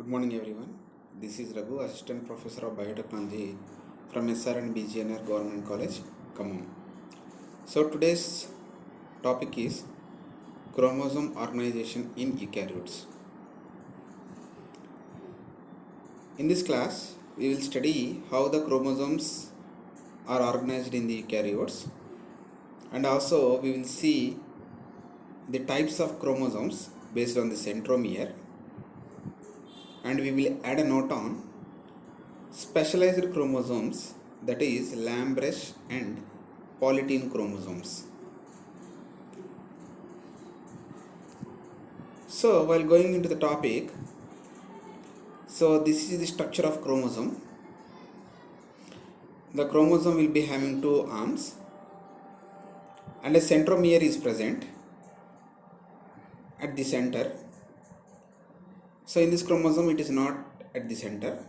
Good morning, everyone. This is Raghu, Assistant Professor of Biotechnology from SRN BGNR Government College, Khammam. So, today's topic is chromosome organization in eukaryotes. In this class, we will study how the chromosomes are organized in the eukaryotes, and also we will see the types of chromosomes based on the centromere, and we will add a note on specialized chromosomes, that is Lamb-Rush and Polytene chromosomes. So while going into the topic, so this is the structure of chromosome. The chromosome will be having two arms and a centromere is present at the center. So in this chromosome it is not at the center,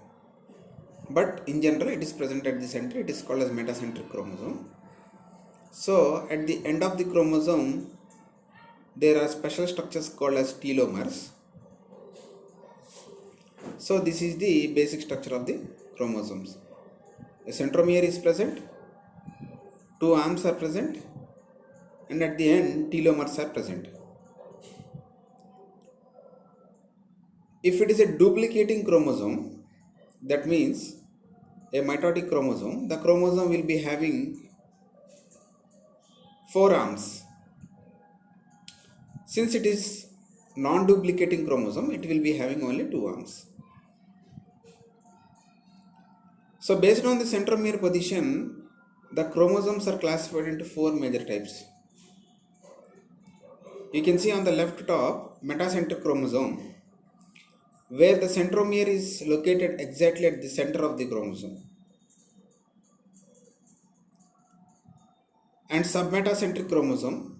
but in general it is present at the center. It is called as metacentric chromosome. So at the end of the chromosome there are special structures called as telomeres. So this is the basic structure of the chromosomes. A centromere is present, two arms are present, and at the end telomeres are present. If it is a duplicating chromosome, that means a mitotic chromosome, the chromosome will be having four arms. Since it is non-duplicating chromosome, it will be having only two arms. So based on the centromere position, the chromosomes are classified into four major types. You can see on the left top, metacentric chromosome, where the centromere is located exactly at the center of the chromosome. And submetacentric chromosome,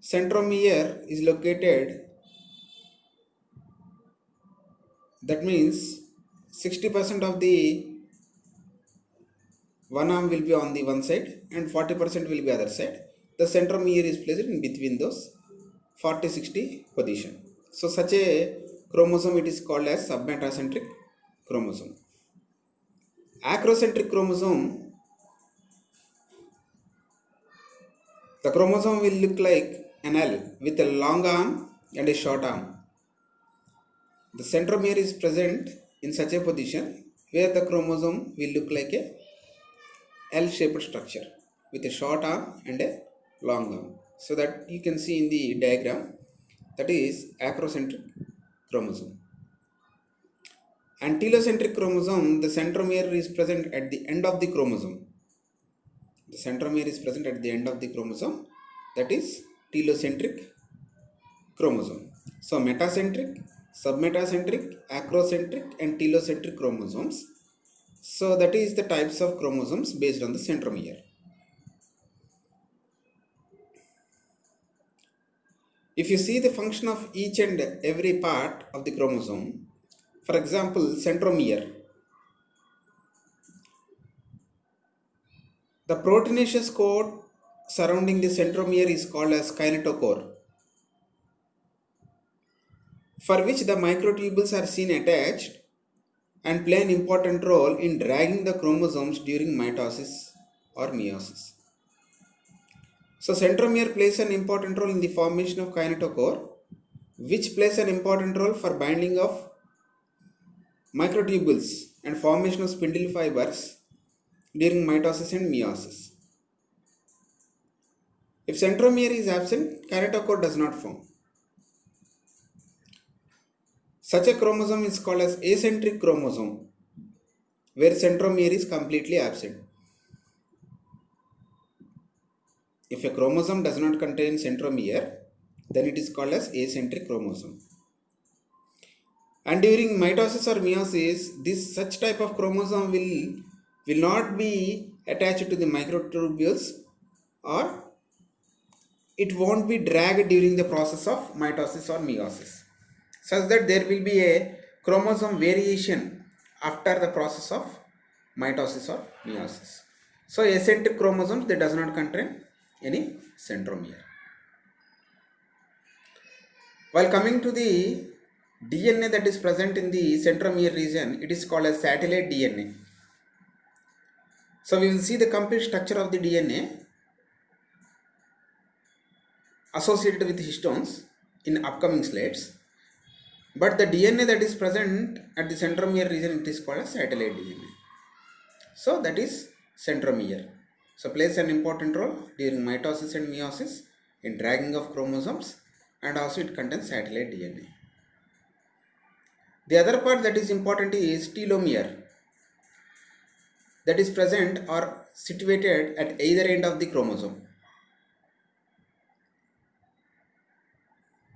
centromere is located, that means 60% of the one arm will be on the one side and 40% will be other side. The centromere is placed in between those 40-60 position. So such a chromosome it is called as submetacentric chromosome. Acrocentric chromosome, the chromosome will look like an L with a long arm and a short arm. The centromere is present in such a position where the chromosome will look like a L-shaped structure with a short arm and a long arm. So that you can see in the diagram, that is acrocentric chromosome. And telocentric chromosome, the centromere is present at the end of the chromosome. The centromere is present at the end of the chromosome, that is telocentric chromosome. So metacentric, submetacentric, acrocentric and telocentric chromosomes. So that is the types of chromosomes based on the centromere. If you see the function of each and every part of the chromosome, for example, centromere, the proteinaceous coat surrounding the centromere is called as kinetochore, for which the microtubules are seen attached and play an important role in dragging the chromosomes during mitosis or meiosis. So centromere plays an important role in the formation of kinetochore, which plays an important role for binding of microtubules and formation of spindle fibers during mitosis and meiosis. If centromere is absent, kinetochore does not form. Such a chromosome is called as acentric chromosome, where centromere is completely absent. If a chromosome does not contain centromere, then it is called as acentric chromosome. And during mitosis or meiosis, this such type of chromosome will not be attached to the microtubules, or it won't be dragged during the process of mitosis or meiosis, such that there will be a chromosome variation after the process of mitosis or meiosis. So acentric chromosomes, they does not contain any centromere. While coming to the DNA that is present in the centromere region, it is called as satellite DNA. So we will see the complete structure of the DNA associated with histones in upcoming slides. But the DNA that is present at the centromere region, it is called as satellite DNA. So that is centromere. So plays an important role during mitosis and meiosis in dragging of chromosomes, and also it contains satellite DNA. The other part that is important is telomere, that is present or situated at either end of the chromosome.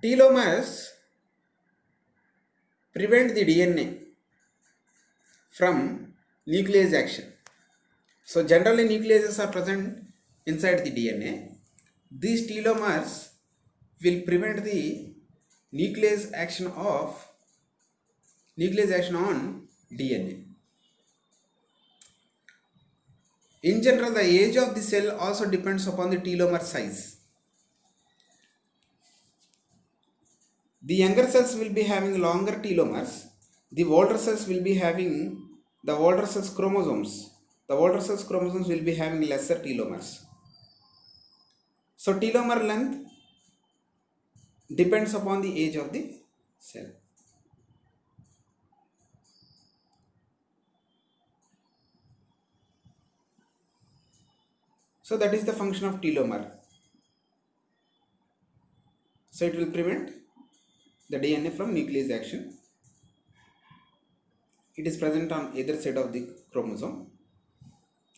Telomeres prevent the DNA from nuclease action. So generally nucleases are present inside the DNA. These telomeres will prevent the nuclease action on DNA. In general, the age of the cell also depends upon the telomere size. The younger cells will be having longer telomeres. The older cells will be having the older cells chromosomes. The older cells chromosomes will be having lesser telomeres. So telomere length depends upon the age of the cell. So that is the function of telomere. So it will prevent the DNA from nuclease action. It is present on either side of the chromosome,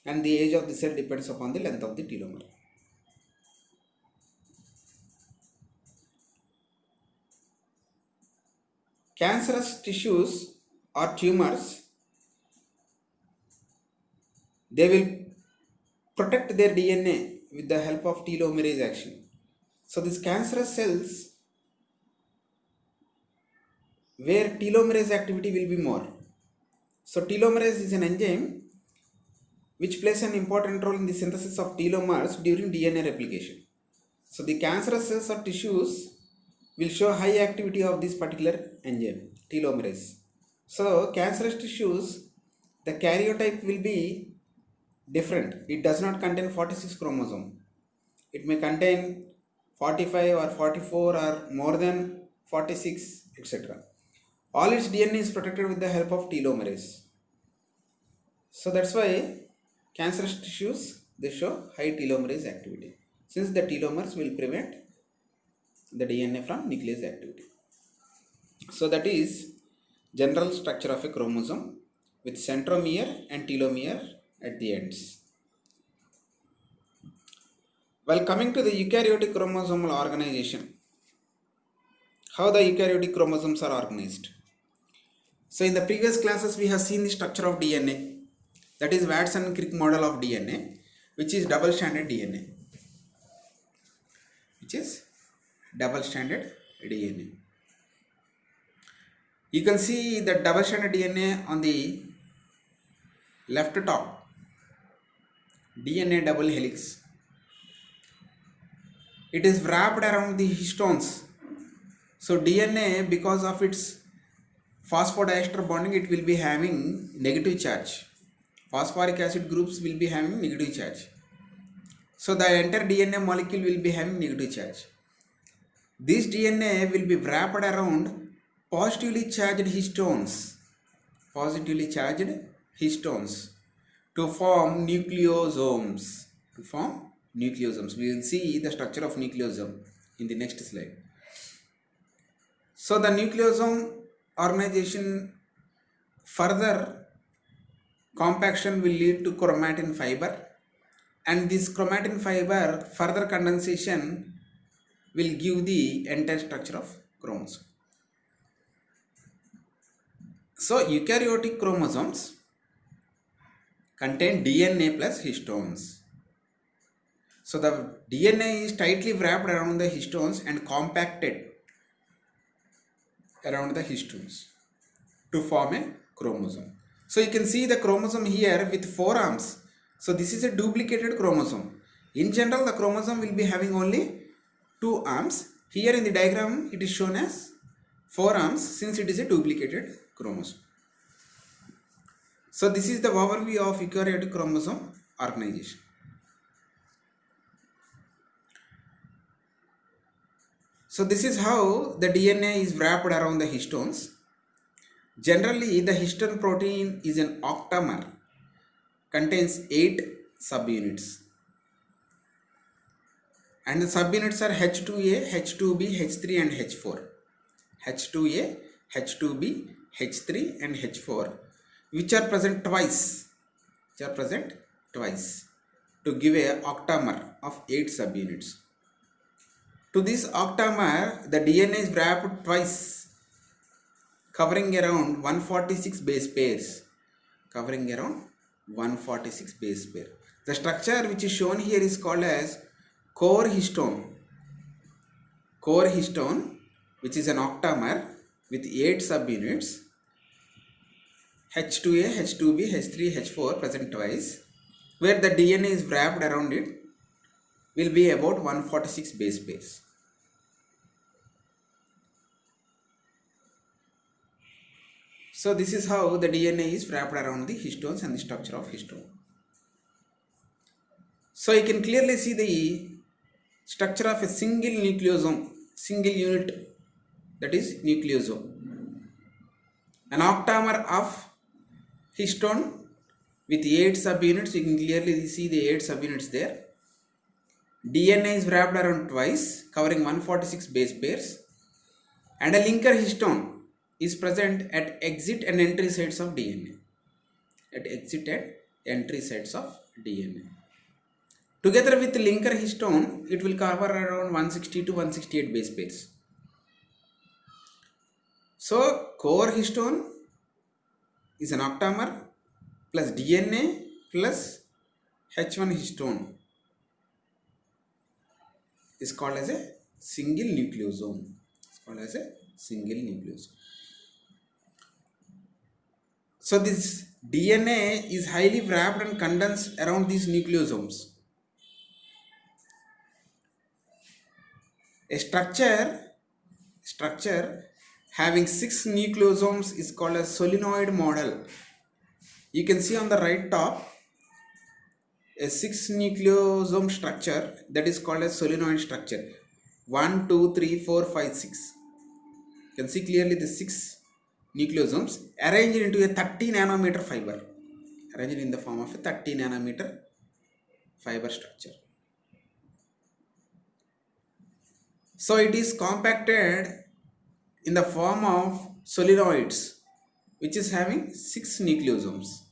and the age of the cell depends upon the length of the telomere. Cancerous tissues or tumors, they will protect their DNA with the help of telomerase action. So these cancerous cells where telomerase activity will be more. So telomerase is an enzyme which plays an important role in the synthesis of telomeres during DNA replication. So the cancerous cells or tissues will show high activity of this particular enzyme, telomerase. So cancerous tissues, the karyotype will be different. It does not contain 46 chromosome. It may contain 45 or 44 or more than 46, etc. All its DNA is protected with the help of telomerase. So that's why cancerous tissues, they show high telomerase activity, since the telomeres will prevent the DNA from nuclease activity. So that is general structure of a chromosome with centromere and telomere at the ends. While coming to the eukaryotic chromosomal organization, how the eukaryotic chromosomes are organized. So in the previous classes we have seen the structure of DNA, that is Watson-Crick model of DNA, which is double-stranded DNA. You can see the double-stranded DNA on the left top, DNA double helix. It is wrapped around the histones. So DNA, because of its phosphodiester bonding, it will be having negative charge. Phosphoric acid groups will be having negative charge. So the entire DNA molecule will be having negative charge. This DNA will be wrapped around positively charged histones to form nucleosomes. We will see the structure of nucleosome in the next slide. So the nucleosome organization, further compaction will lead to chromatin fiber, and this chromatin fiber further condensation will give the entire structure of chromosome. So eukaryotic chromosomes contain DNA plus histones. So the DNA is tightly wrapped around the histones and compacted around the histones to form a chromosome. So you can see the chromosome here with 4 arms. So this is a duplicated chromosome. In general, the chromosome will be having only 2 arms. Here in the diagram, it is shown as 4 arms since it is a duplicated chromosome. So this is the overview of eukaryotic chromosome organization. So this is how the DNA is wrapped around the histones. Generally, the histone protein is an octamer, contains 8 subunits. And the subunits are H2A, H2B, H3 and H4. H2A, H2B, H3 and H4, which are present twice. To give a octamer of 8 subunits. To this octamer, the DNA is wrapped twice, covering around 146 base pairs. The structure which is shown here is called as core histone. Which is an octamer with 8 subunits. H2A, H2B, H3, H4 present twice, where the DNA is wrapped around it will be about 146 base pairs. So this is how the DNA is wrapped around the histones and the structure of histone. So you can clearly see the structure of a single nucleosome, single unit, that is nucleosome. An octamer of histone with 8 subunits, you can clearly see the 8 subunits there. DNA is wrapped around twice, covering 146 base pairs, and a linker histone is present at exit and entry sites of DNA. Together with the linker histone, it will cover around 160 to 168 base pairs. So core histone is an octamer plus DNA plus H1 histone is called as a single nucleosome. So this DNA is highly wrapped and condensed around these nucleosomes. A structure having 6 nucleosomes is called a solenoid model. You can see on the right top a 6 nucleosome structure that is called a solenoid structure. 1, 2, 3, 4, 5, 6. You can see clearly the 6 nucleosomes arranged into a 30 nanometer fiber. Arranged in the form of a 30 nanometer fiber structure. So it is compacted in the form of solenoids, which is having 6 nucleosomes.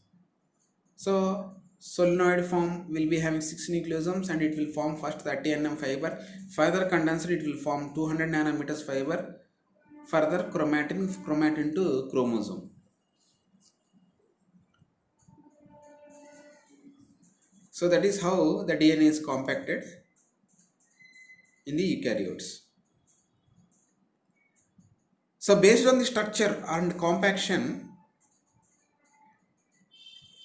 So solenoid form will be having 6 nucleosomes and it will form first 30 nm fiber. Further condensed, it will form 200 nanometers fiber. Further chromatin to chromosome. So that is how the DNA is compacted in the eukaryotes. So based on the structure and compaction,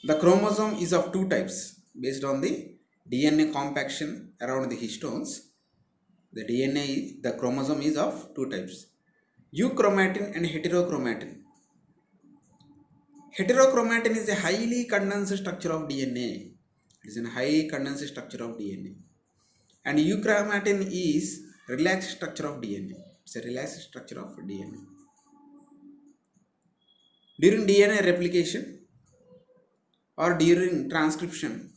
the chromosome is of 2 types. Based on the DNA compaction around the histones, the chromosome is of 2 types. Euchromatin and heterochromatin. Heterochromatin is a highly condensed structure of DNA. It is a high condensed structure of DNA. And euchromatin is relaxed structure of DNA. It's a relaxed structure of DNA. During DNA replication or during transcription,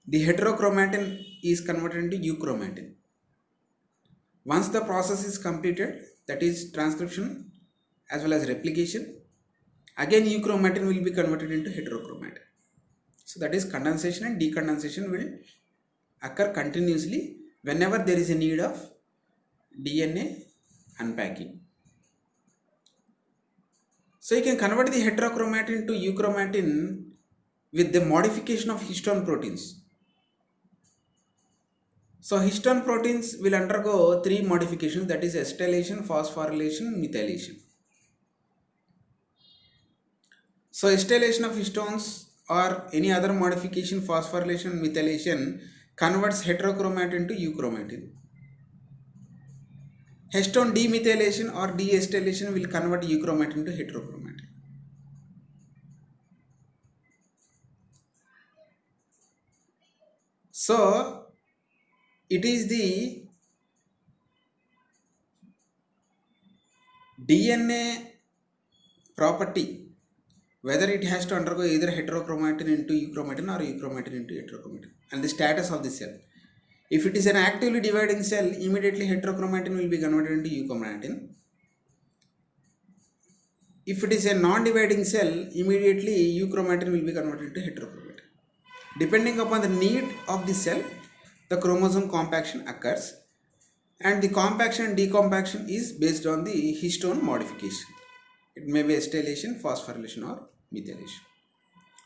the heterochromatin is converted into euchromatin. Once the process is completed, that is transcription as well as replication, again euchromatin will be converted into heterochromatin. So that is condensation and decondensation will occur continuously whenever there is a need of DNA unpacking. So you can convert the heterochromatin to euchromatin with the modification of histone proteins. So histone proteins will undergo 3 modifications, that is acetylation, phosphorylation, methylation. So acetylation of histones or any other modification, phosphorylation, methylation, converts heterochromatin to euchromatin. Histone demethylation or deacetylation will convert euchromatin into heterochromatin. So it is the DNA property whether it has to undergo either heterochromatin into euchromatin or euchromatin into heterochromatin, and the status of the cell. If it is an actively dividing cell, immediately heterochromatin will be converted into euchromatin. If it is a non-dividing cell, immediately euchromatin will be converted into heterochromatin. Depending upon the need of the cell, the chromosome compaction occurs, and the compaction and decompaction is based on the histone modification. It may be acetylation, phosphorylation or methylation.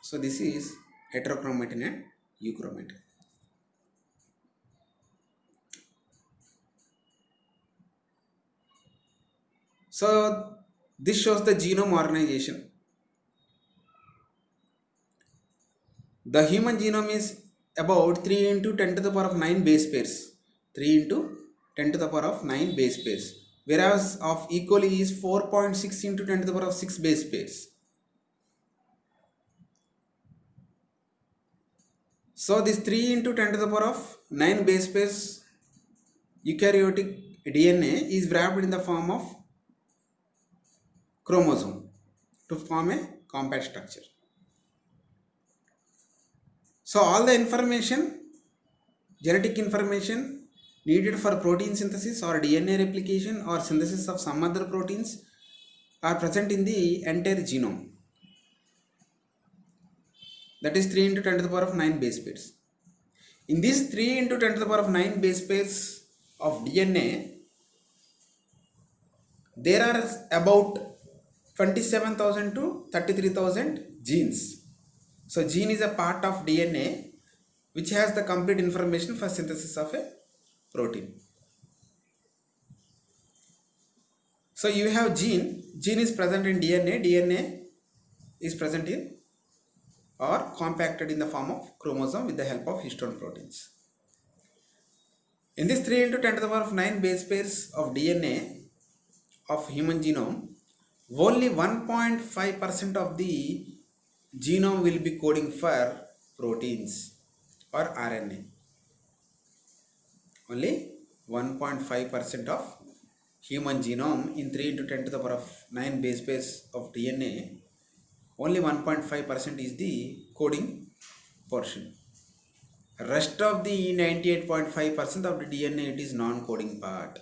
So this is heterochromatin and euchromatin. So this shows the genome organization. The human genome is about 3 into 10 to the power of 9 base pairs. 3 into 10 to the power of 9 base pairs. Whereas of E. coli is 4.6 into 10 to the power of 6 base pairs. So this 3 into 10 to the power of 9 base pairs eukaryotic DNA is wrapped in the form of chromosome to form a compact structure. So all the information, genetic information needed for protein synthesis or DNA replication or synthesis of some other proteins are present in the entire genome. That is 3 into 10 to the power of 9 base pairs. In these 3 into 10 to the power of 9 base pairs of DNA, there are about 27,000 to 33,000 genes. So gene is a part of DNA which has the complete information for synthesis of a protein. So you have gene is present in DNA is present in or compacted in the form of chromosome with the help of histone proteins. In this 3 into 10 to the power of 9 base pairs of DNA of human genome, only 1.5% of the genome will be coding for proteins or RNA. Only 1.5% of human genome in 3 into 10 to the power of 9 base pairs of DNA, only 1.5% is the coding portion. Rest of the 98.5% of the DNA, it is non-coding part.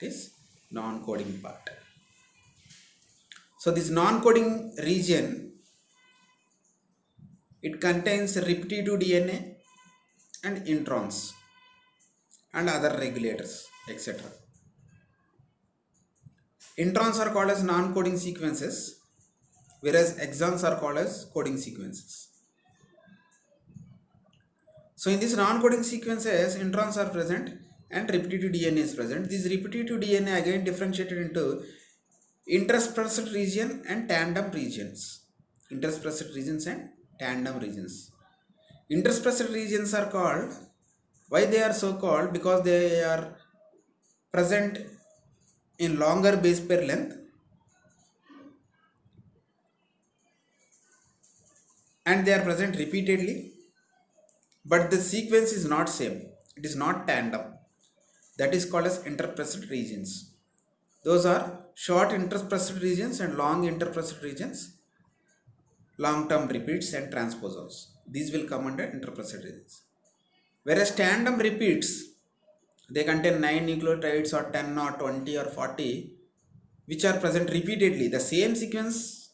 It is non-coding part. So this non-coding region, it contains repetitive DNA and introns and other regulators, etc. Introns are called as non-coding sequences, whereas exons are called as coding sequences. So in these non-coding sequences, introns are present and repetitive DNA is present. This repetitive DNA again differentiated into interspersed region and tandem regions. Interspersed regions and tandem regions. Interspersed regions are called, why they are so called? Because they are present in longer base pair length and they are present repeatedly, but the sequence is not same. It is not tandem. That is called as interspersed regions. Those are short interspersed regions and long interspersed regions, long-term repeats and transposons. These will come under interspersed regions. Whereas tandem repeats, they contain 9 nucleotides or 10 or 20 or 40, which are present repeatedly. The same sequence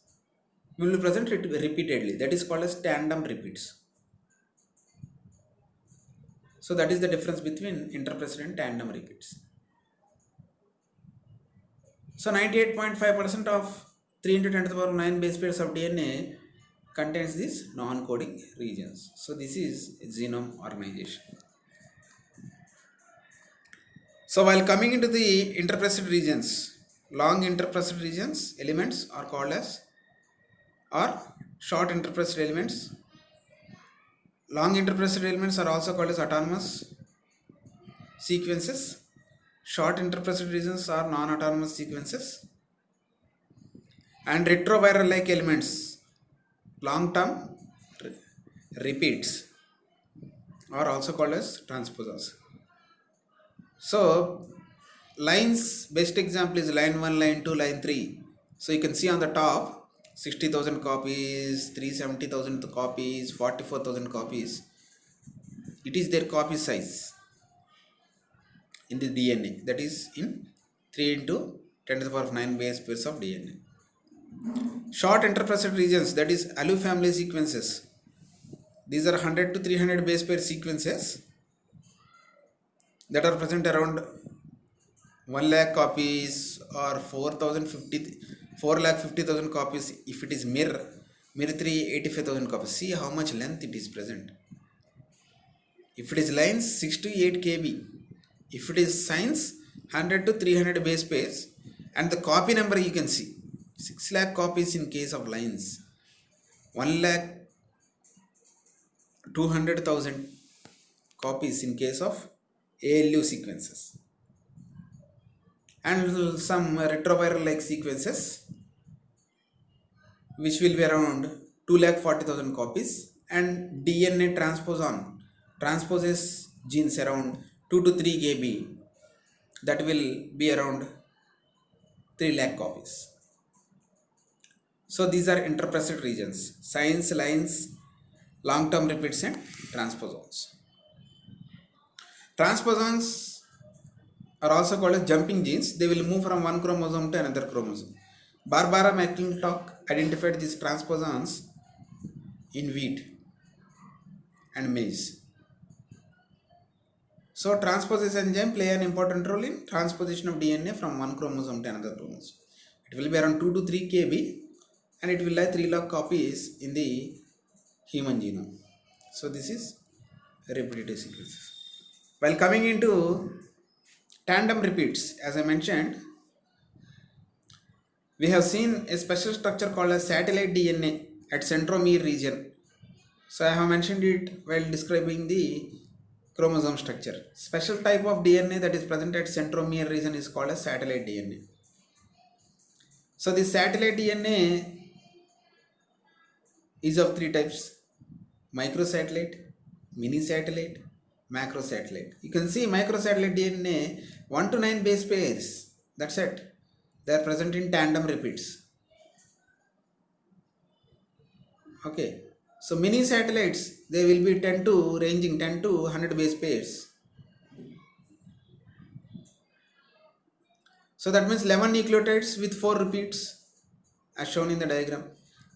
will be present repeatedly. That is called as tandem repeats. So that is the difference between interspersed and tandem repeats. So 98.5% of 3 into 10 to the power 9 base pairs of DNA contains these non-coding regions. So this is genome organization. So while coming into the interspersed regions, long interspersed regions elements are called as, or short interspersed elements. Long interspersed elements are also called as autonomous sequences. short interpreceded regions are non-autonomous sequences, and retroviral like elements, long-term repeats, are also called as transposons. So lines, best example is line 1, line 2, line 3. So you can see on the top 60,000 copies, 370,000 copies, 44,000 copies. It is their copy size in the DNA, that is in 3 into 10 to the power of 9 base pairs of DNA. Short interpreceded regions, that is Alu family sequences. These are 100 to 300 base pair sequences that are present around 1 lakh copies or 4,50,000 copies. If it is mir 3, 85,000 copies. See how much length it is present. If it is lines, 6 to 8 kb. If it is signs, 100 to 300 base pairs, and the copy number you can see 6 lakh copies in case of lines, 1 lakh 200,000 copies in case of ALU sequences, and some retroviral like sequences which will be around 2,40,000 copies, and DNA transposes genes around 2 to 3 kb, that will be around 3 lakh copies. So these are interpreceded regions: signs, lines, long-term repeats, and transposons. Transposons are also called as jumping genes. They will move from one chromosome to another chromosome. Barbara McClintock identified these transposons in wheat and maize. So transposase enzyme play an important role in transposition of DNA from one chromosome to another chromosome. It will be around 2 to 3 kb, and it will lie 3 lakh copies in the human genome. So this is repetitive sequences. While coming into tandem repeats, as I mentioned, we have seen a special structure called as satellite DNA at centromere region. So I have mentioned it while describing the chromosome structure. Special type of DNA that is present at centromere region is called as satellite DNA. So the satellite DNA is of 3 types: microsatellite, mini satellite, macrosatellite. You can see microsatellite DNA 1 to 9 base pairs. That's it. They are present in tandem repeats. Okay. So mini satellites, they will be ranging 10 to 100 base pairs. So that means 11 nucleotides with 4 repeats as shown in the diagram.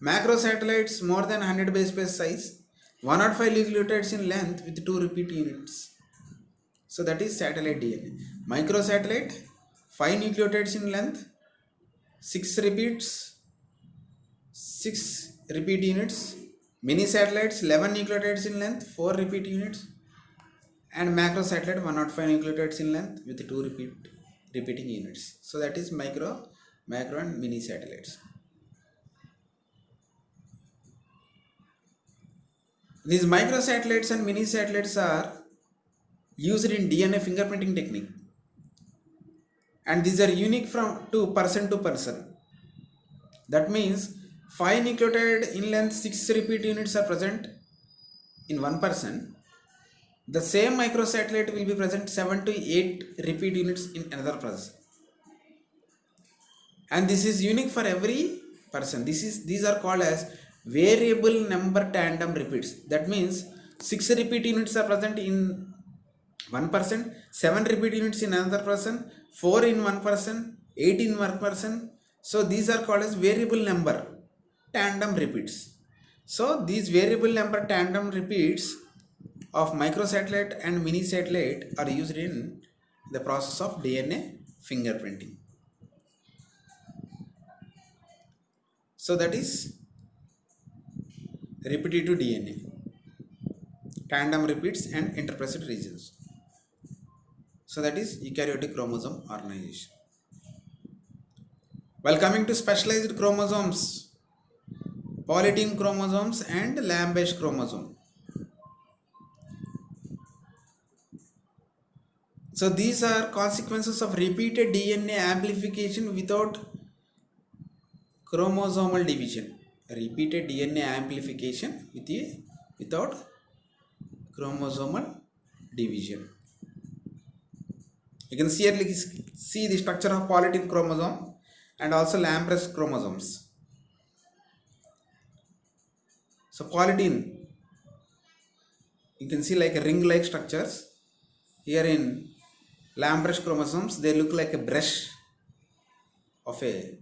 Macrosatellites more than 100 base pair size, 105 nucleotides in length with 2 repeat units. So that is satellite DNA. Microsatellite, 5 nucleotides in length, 6 repeats, 6 repeat units. Mini satellites, 11 nucleotides in length, 4 repeat units. And macrosatellite, 105 nucleotides in length with 2 repeating units. So that is macro and mini satellites. These microsatellites and mini satellites are used in DNA fingerprinting technique, and these are unique to person to person. That means 5 nucleotide in length, 6 repeat units are present in one person. The same microsatellite will be present 7 to 8 repeat units in another person, and this is unique for every person. These are called as variable number tandem repeats. That means 6 repeat units are present in one person, 7 repeat units in another person, 4 in one person, 8 in one person. So these are called as variable number tandem repeats. So these variable number tandem repeats of microsatellite and mini satellite are used in the process of DNA fingerprinting. So that is repetitive DNA, tandem repeats and interpreceded regions. So that is eukaryotic chromosome organization. While coming to specialized chromosomes, polytene chromosomes and Lamb-based chromosome. So these are consequences of repeated DNA amplification without chromosomal division. Repeated DNA amplification without chromosomal division. You can clearly see the structure of polytene chromosome and also Lamprey chromosomes. So polytene, you can see like a ring-like structures. Here in Lamprey chromosomes, they look like a brush of a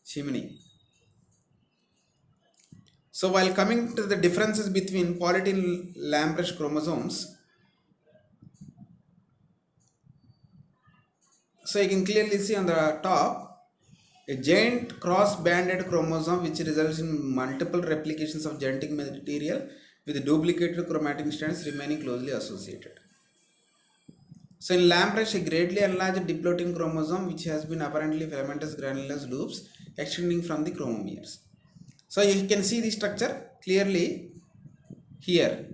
chimney. So while coming to the differences between polytene Lamprey chromosomes, so you can clearly see on the top a giant cross-banded chromosome which results in multiple replications of genetic material with duplicated chromatin strands remaining closely associated. So in Lamprey, a greatly enlarged diploid chromosome which has been apparently filamentous granulous loops extending from the chromomeres. So you can see the structure clearly here,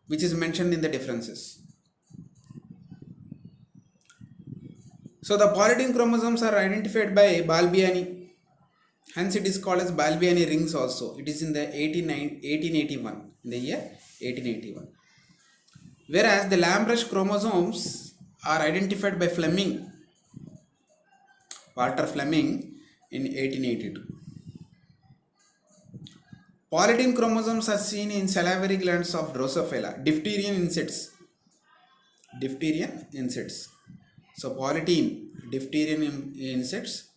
which is mentioned in the differences. So the polytene chromosomes are identified by Balbiani. Hence it is called as Balbiani rings also. It is in the 1881, in the year 1881. Whereas the Lamprey chromosomes are identified by Fleming, Walter Fleming in 1882. Polytene chromosomes are seen in salivary glands of Drosophila, diphterian insects. Diphterian insects. So polytene, diphterian insects,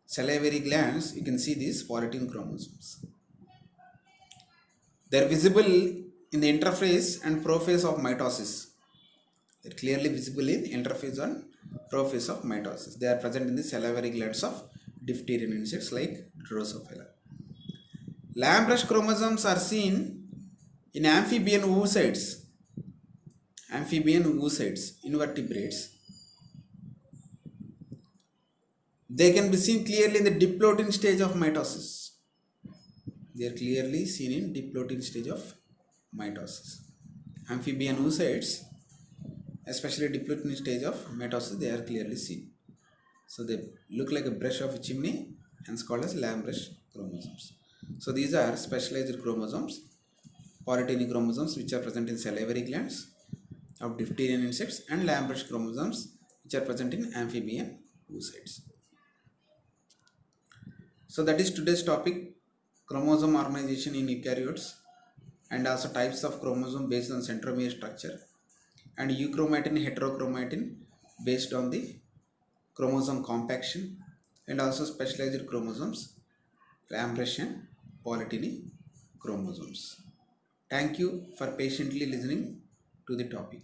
salivary glands, you can see these polytene chromosomes. They are visible in the interphase and prophase of mitosis. They are clearly visible in interphase and prophase of mitosis. They are present in the salivary glands of diphterian insects like Drosophila. Lamprey chromosomes are seen in amphibian oocytes, invertebrates. They can be seen clearly in the diploid stage of mitosis. They are clearly seen in diploid stage of mitosis. Amphibian oocytes, especially diploid stage of mitosis, they are clearly seen. So they look like a brush of a chimney, hence called as Lamprey chromosomes. So these are specialized chromosomes, polytene chromosomes which are present in salivary glands of diphterian insects and Lamprey chromosomes which are present in amphibian oocytes. So that is today's topic, chromosome organization in eukaryotes and also types of chromosome based on centromere structure and euchromatin, heterochromatin based on the chromosome compaction and also specialized chromosomes, Lamprey and polytene chromosomes. Thank you for patiently listening to the topic.